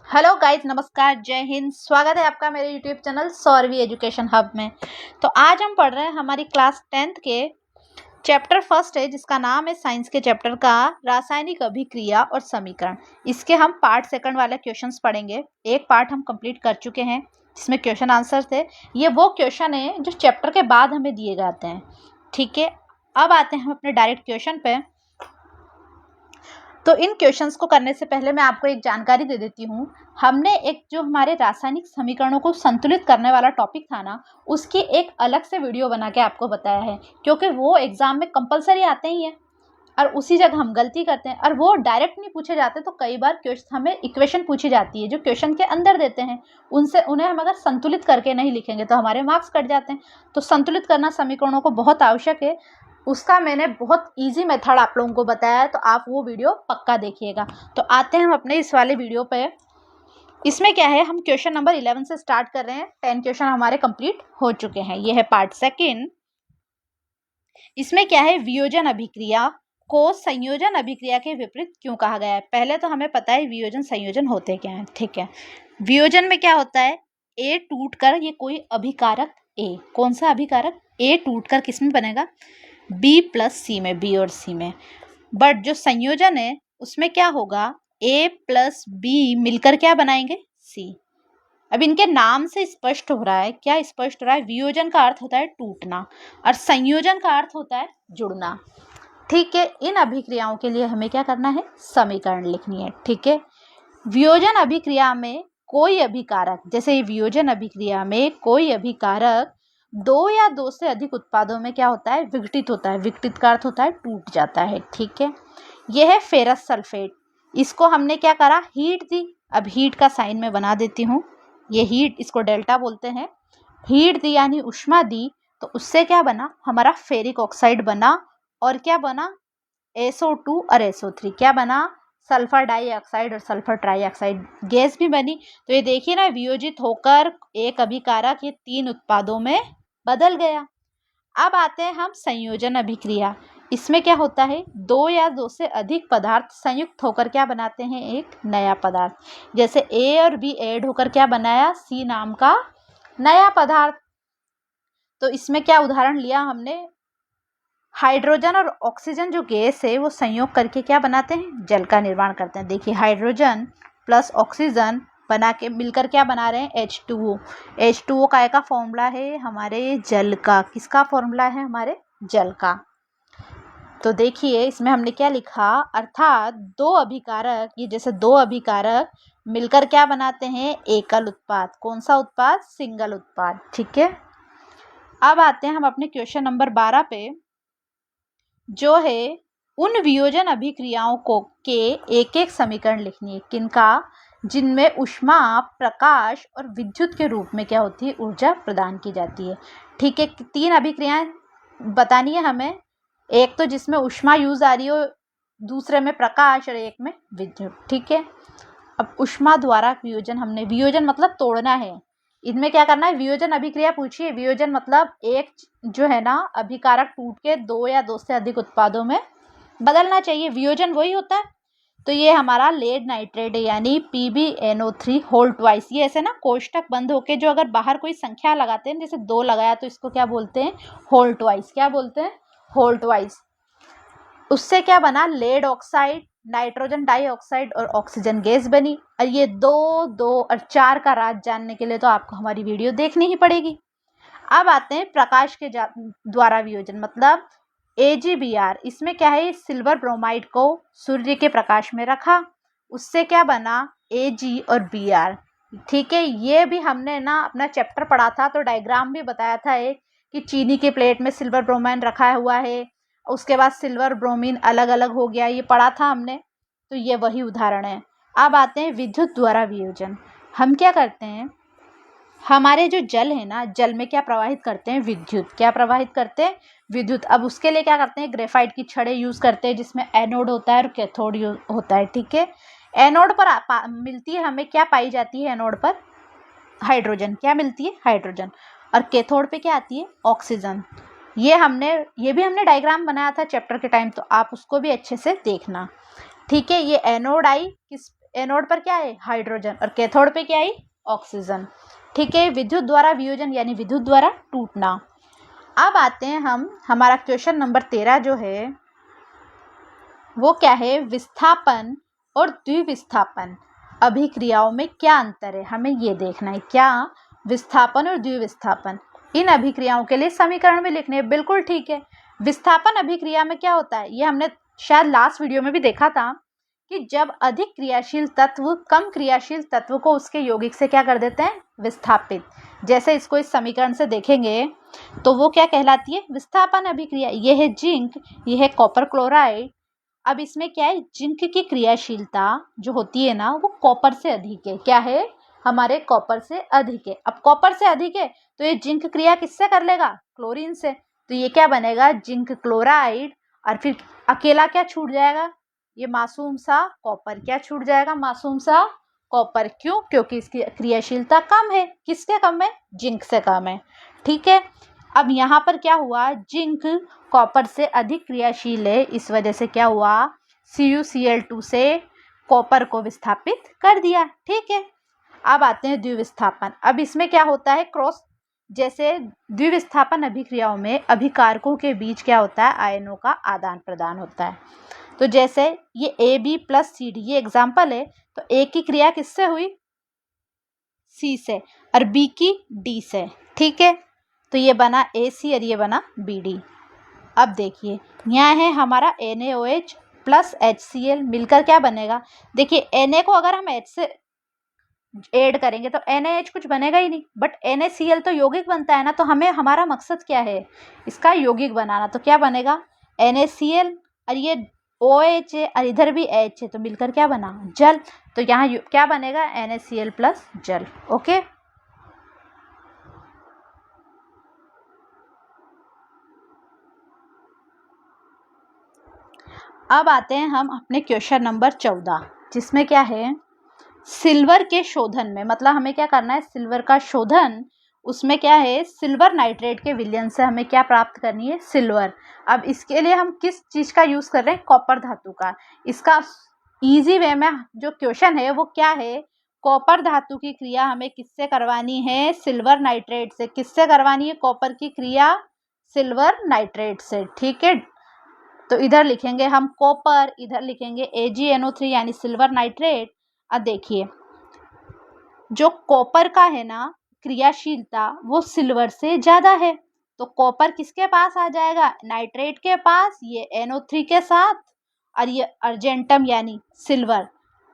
Hello guys, नमस्कार, जय हिंद। स्वागत है आपका मेरे यूट्यूब चैनल सौरवी एजुकेशन हब में। तो आज हम पढ़ रहे हैं हमारी क्लास 10th के चैप्टर फर्स्ट है, जिसका नाम है साइंस के चैप्टर का रासायनिक अभिक्रिया और समीकरण। इसके हम पार्ट सेकंड वाले क्वेश्चंस पढ़ेंगे। एक पार्ट हम कंप्लीट कर चुके हैं जिसमें क्वेश्चन आंसर थे। ये वो क्वेश्चन है जो चैप्टर के बाद हमें दिए जाते हैं। ठीक है, अब आते हैं हम अपने डायरेक्ट क्वेश्चन पे। तो इन क्वेश्चंस को करने से पहले मैं आपको एक जानकारी दे देती हूँ। हमने एक जो हमारे रासायनिक समीकरणों को संतुलित करने वाला टॉपिक था ना, उसकी एक अलग से वीडियो बना के आपको बताया है, क्योंकि वो एग्जाम में कंपलसरी आते ही हैं और उसी जगह हम गलती करते हैं और वो डायरेक्ट नहीं पूछे जाते। तो कई बार हमें इक्वेशन पूछी जाती है जो क्वेश्चन के अंदर देते हैं, उन्हें हम अगर संतुलित करके नहीं लिखेंगे तो हमारे मार्क्स कट जाते हैं। तो संतुलित करना समीकरणों को बहुत आवश्यक है। उसका मैंने बहुत इजी मेथड आप लोगों को बताया है, तो आप वो वीडियो पक्का देखिएगा। तो आते हैं हम अपने इस वाले वीडियो पे। इसमें क्या है, हम क्वेश्चन नंबर 11 से स्टार्ट कर रहे हैं। 10 क्वेश्चन हमारे कंप्लीट हो चुके हैं। ये है पार्ट सेकंड। इसमें क्या है, वियोजन अभिक्रिया को संयोजन अभिक्रिया के विपरीत क्यों कहा गया है। पहले तो हमें पता है वियोजन संयोजन होते क्या है। ठीक है, वियोजन में क्या होता है, ए टूट कर ये कोई अभिकारक ए, कौन सा अभिकारक, ए टूट कर किस में बनेगा, बी प्लस सी में, बी और सी में। बट जो संयोजन है उसमें क्या होगा, ए प्लस बी मिलकर क्या बनाएंगे, सी। अब इनके नाम से स्पष्ट हो रहा है, क्या स्पष्ट हो रहा है, वियोजन का अर्थ होता है टूटना और संयोजन का अर्थ होता है जुड़ना। ठीक है, इन अभिक्रियाओं के लिए हमें क्या करना है, समीकरण लिखनी है। ठीक है, वियोजन अभिक्रिया में कोई अभिकारक, जैसे वियोजन अभिक्रिया में कोई अभिकारक दो या दो से अधिक उत्पादों में क्या होता है, विघटित होता है। विघटित का अर्थ होता है टूट जाता है। ठीक है, यह है फेरस सल्फेट। इसको हमने क्या करा, हीट दी। अब हीट का साइन मैं बना देती हूँ। ये हीट, इसको डेल्टा बोलते हैं। हीट दी यानी उष्मा दी, तो उससे क्या बना, हमारा फेरिक ऑक्साइड बना। और क्या बना, SO2 और SO3 क्या बना, सल्फर डाइऑक्साइड और सल्फर ट्राइऑक्साइड गैस भी बनी। तो ये देखिए ना, वियोजित होकर एक अभिकारक ये 3 उत्पादों में बदल गया। अब आते हैं हम संयोजन अभिक्रिया। इसमें क्या होता है, दो या दो से अधिक पदार्थ संयुक्त होकर क्या बनाते हैं, एक नया पदार्थ। जैसे A और B ऐड होकर क्या बनाया, C नाम का नया पदार्थ। तो इसमें क्या उदाहरण लिया हमने, हाइड्रोजन और ऑक्सीजन जो गैस है वो संयोग करके क्या बनाते हैं, जल का निर्माण करते हैं। देखिए, हाइड्रोजन प्लस ऑक्सीजन बना के मिलकर क्या बना रहे हैं, H2O। H2O का फॉर्मूला है हमारे जल का। किसका फॉर्मूला है, हमारे जल का। तो देखिए इसमें हमने क्या लिखा, अर्थात दो अभिकारक, ये जैसे दो अभिकारक मिलकर क्या बनाते हैं, एकल उत्पाद। कौन सा उत्पाद, सिंगल उत्पाद। ठीक है, अब आते हैं हम अपने क्वेश्चन नंबर 12 पे, जो है उन वियोजन अभिक्रियाओं को के एक एक समीकरण लिखनी है। किनका, जिनमें ऊष्मा, प्रकाश और विद्युत के रूप में क्या होती है, ऊर्जा प्रदान की जाती है। ठीक है, 3 अभिक्रियाएं बतानी है हमें। एक तो जिसमें ऊष्मा यूज आ रही हो, दूसरे में प्रकाश और एक में विद्युत। ठीक है, अब ऊष्मा द्वारा वियोजन, हमने वियोजन मतलब तोड़ना है। इनमें क्या करना है, वियोजन अभिक्रिया पूछिए। वियोजन मतलब एक जो है ना अभिकारक टूट के दो या दो से अधिक उत्पादों में बदलना चाहिए। वियोजन वही होता है। तो ये हमारा लेड नाइट्रेट है, यानी PbNO3 होल ट्वाइस। ये ऐसे ना कोष्टक बंद होके, जो अगर बाहर कोई संख्या लगाते हैं, जैसे 2 लगाया तो इसको क्या बोलते हैं, होल ट्वाइस। क्या बोलते हैं, होल ट्वाइस। उससे क्या बना, लेड ऑक्साइड, नाइट्रोजन डाइऑक्साइड और ऑक्सीजन गैस बनी। और ये 2, 2 और 4 का राज जानने के लिए तो आपको हमारी वीडियो देखनी ही पड़ेगी। अब आते हैं प्रकाश के द्वारा वियोजन, मतलब AgBr। इसमें क्या है, सिल्वर ब्रोमाइड को सूर्य के प्रकाश में रखा, उससे क्या बना, Ag और Br। ठीक है, ये भी हमने ना अपना चैप्टर पढ़ा था, तो डायग्राम भी बताया था एक, कि चीनी के प्लेट में सिल्वर ब्रोमाइन रखा हुआ है, उसके बाद सिल्वर ब्रोमीन अलग अलग हो गया, ये पढ़ा था हमने। तो ये वही उदाहरण है। अब आते हैं विद्युत द्वारा वियोजन। हम क्या करते हैं, हमारे जो जल है ना, जल में क्या प्रवाहित करते हैं, विद्युत। क्या प्रवाहित करते हैं, विद्युत। अब उसके लिए क्या करते हैं, ग्रेफाइट की छड़ें यूज करते हैं, जिसमें एनोड होता है और कैथोड होता है। ठीक है, एनोड पर मिलती है हमें, क्या पाई जाती है एनोड पर, हाइड्रोजन। क्या मिलती है, हाइड्रोजन। और कैथोड पे क्या आती है, ऑक्सीजन। ये भी हमने डायग्राम बनाया था चैप्टर के टाइम, तो आप उसको भी अच्छे से देखना। ठीक है, ये एनोड आई किस एनोड पर क्या है, हाइड्रोजन, और कैथोड पे क्या है, ऑक्सीजन। ठीक है, विद्युत द्वारा वियोजन यानी विद्युत द्वारा टूटना। अब आते हैं हम, हमारा क्वेश्चन नंबर 13 जो है वो क्या है, विस्थापन और द्विविस्थापन अभिक्रियाओं में क्या अंतर है, हमें ये देखना है। क्या विस्थापन और द्विविस्थापन, इन अभिक्रियाओं के लिए समीकरण भी लिखने हैं। बिल्कुल ठीक है। विस्थापन अभिक्रिया में क्या होता है, ये हमने शायद लास्ट वीडियो में भी देखा था कि जब अधिक क्रियाशील तत्व कम क्रियाशील तत्व को उसके यौगिक से क्या कर देते हैं, विस्थापित। जैसे इसको इस समीकरण से देखेंगे तो वो क्या कहलाती है, विस्थापन अभिक्रिया। ये है जिंक, ये है कॉपर क्लोराइड। अब इसमें क्या है, जिंक की क्रियाशीलता जो होती है ना वो कॉपर से अधिक है। क्या है, हमारे कॉपर से अधिक है। अब कॉपर से अधिक है तो ये जिंक क्रिया किससे कर लेगा, क्लोरीन से। तो ये क्या बनेगा, जिंक क्लोराइड। और फिर अकेला क्या छूट जाएगा, ये मासूम सा कॉपर। क्या छूट जाएगा, मासूम सा कॉपर। क्यों, क्योंकि इसकी क्रियाशीलता कम है। किसके कम है, जिंक से कम है। ठीक है। अब यहाँ पर क्या हुआ, जिंक कॉपर से अधिक क्रियाशील है, इस वजह से क्या हुआ, CuCl2 से कॉपर को विस्थापित कर दिया। ठीक है। अब आते हैं द्विविस्थापन। अब इसमें क्या होता है, क्रॉस, जैसे द्विविस्थापन अभिक्रियाओं में अभिकारकों के बीच क्या होता है, आयनों का आदान प्रदान होता है। तो जैसे ये AB + CD ये एग्जाम्पल है, तो A की क्रिया किससे हुई, C से, और B की D से। ठीक है। तो ये बना AC और ये बना BD। अब देखिए यहाँ है हमारा NaOH + HCl मिलकर क्या बनेगा, देखिए Na को अगर हम H से ऐड करेंगे तो NaH कुछ बनेगा ही नहीं, बट NaCl तो यौगिक बनता है ना। तो हमें, हमारा मकसद क्या है, इसका यौगिक बनाना। तो क्या बनेगा, NaCl, और ये OH है और इधर भी H है, तो मिलकर क्या बना, जल। तो यहाँ क्या बनेगा, NaCl + जल। ओके। अब आते हैं हम अपने क्वेश्चन नंबर 14, जिसमें क्या है, सिल्वर के शोधन में, मतलब हमें क्या करना है, सिल्वर का शोधन। उसमें क्या है, सिल्वर नाइट्रेट के विलयन से हमें क्या प्राप्त करनी है, सिल्वर। अब इसके लिए हम किस चीज का यूज कर रहे हैं, कॉपर धातु का। इसका इजी वे में जो क्वेश्चन है वो क्या है, कॉपर धातु की क्रिया हमें किससे करवानी है, सिल्वर नाइट्रेट से। किससे करवानी है कॉपर की क्रिया, सिल्वर नाइट्रेट से। ठीक है। तो इधर लिखेंगे हम कॉपर, इधर लिखेंगे AgNO3 यानी सिल्वर नाइट्रेट। अब देखिए जो कॉपर का है ना क्रियाशीलता वो सिल्वर से ज्यादा है, तो कॉपर किसके पास आ जाएगा, नाइट्रेट के पास, ये NO3 के साथ, और ये अर्जेंटम यानी सिल्वर।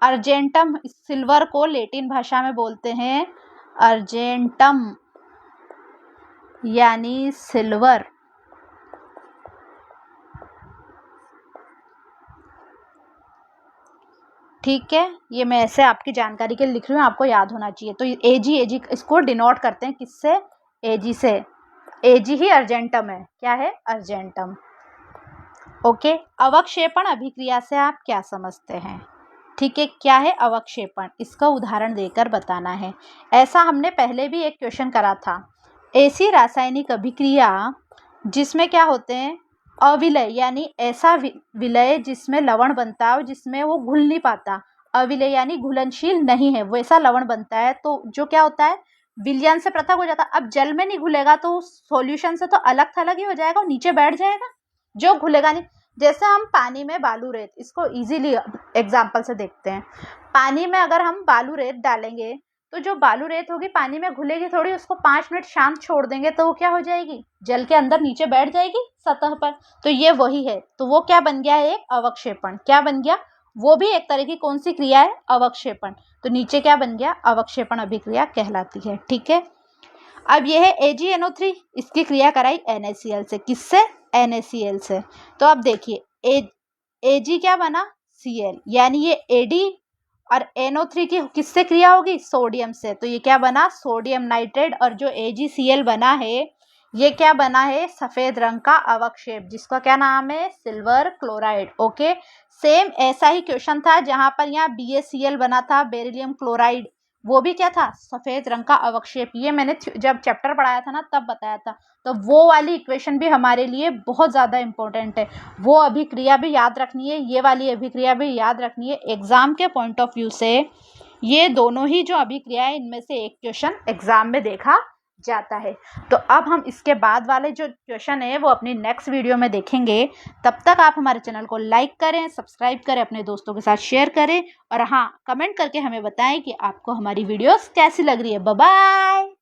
अर्जेंटम, सिल्वर को लैटिन भाषा में बोलते हैं अर्जेंटम यानी सिल्वर। ठीक है। ये मैं ऐसे आपकी जानकारी के लिए लिख रही हूँ, आपको याद होना चाहिए। तो AG इसको डिनोट करते हैं किससे, AG से। AG ही अर्जेंटम है। क्या है, अर्जेंटम। ओके। अवक्षेपण अभिक्रिया से आप क्या समझते हैं। ठीक है, क्या है अवक्षेपण, इसका उदाहरण देकर बताना है। ऐसा हमने पहले भी एक क्वेश्चन करा था। ऐसी रासायनिक अभिक्रिया जिसमें क्या होते हैं, अविलय यानी ऐसा विलय जिसमें लवण बनता है जिसमें वो घुल नहीं पाता। अविलय यानी घुलनशील नहीं है, वैसा लवण बनता है। तो जो क्या होता है, विलयन से पृथक हो जाता है। अब जल में नहीं घुलेगा तो सॉल्यूशन से तो अलग थलग ही हो जाएगा, नीचे बैठ जाएगा, जो घुलेगा नहीं। जैसे हम पानी में बालू रेत, इसको इजीली एग्जांपल से देखते हैं। पानी में अगर हम बालू रेत डालेंगे तो जो बालू रेत होगी पानी में घुलेगी थोड़ी, उसको 5 मिनट शांत छोड़ देंगे तो वो क्या हो जाएगी, जल के अंदर नीचे बैठ जाएगी सतह पर। तो ये वही है, तो वो क्या बन गया है, एक अवक्षेपण। क्या बन गया, वो भी एक तरह की कौन सी क्रिया है, अवक्षेपण। तो नीचे क्या बन गया, अवक्षेपण अभिक्रिया कहलाती है। ठीक है। अब यह है AgNO3, इसकी क्रिया कराई NaCl से। किससे, NaCl से। तो अब देखिए Ag क्या बना, Cl, यानी ये Ad और NO3 की किससे क्रिया होगी, सोडियम से। तो ये क्या बना, सोडियम नाइट्रेट। और जो AgCl बना है ये क्या बना है, सफेद रंग का अवक्षेप, जिसका क्या नाम है, सिल्वर क्लोराइड। ओके। सेम ऐसा ही क्वेश्चन था जहां पर यहाँ BaCl बना था, बेरिलियम क्लोराइड, वो भी क्या था, सफ़ेद रंग का अवक्षेप। ये मैंने जब चैप्टर पढ़ाया था ना तब बताया था। तो वो वाली इक्वेशन भी हमारे लिए बहुत ज़्यादा इम्पोर्टेंट है। वो अभिक्रिया भी याद रखनी है, ये वाली अभिक्रिया भी याद रखनी है। एग्ज़ाम के पॉइंट ऑफ व्यू से ये दोनों ही जो अभिक्रिया है, इनमें से एक क्वेश्चन एग्ज़ाम में देखा जाता है। तो अब हम इसके बाद वाले जो क्वेश्चन है वो अपनी नेक्स्ट वीडियो में देखेंगे। तब तक आप हमारे चैनल को लाइक करें, सब्सक्राइब करें, अपने दोस्तों के साथ शेयर करें और हाँ, कमेंट करके हमें बताएं कि आपको हमारी वीडियोस कैसी लग रही है। Bye bye.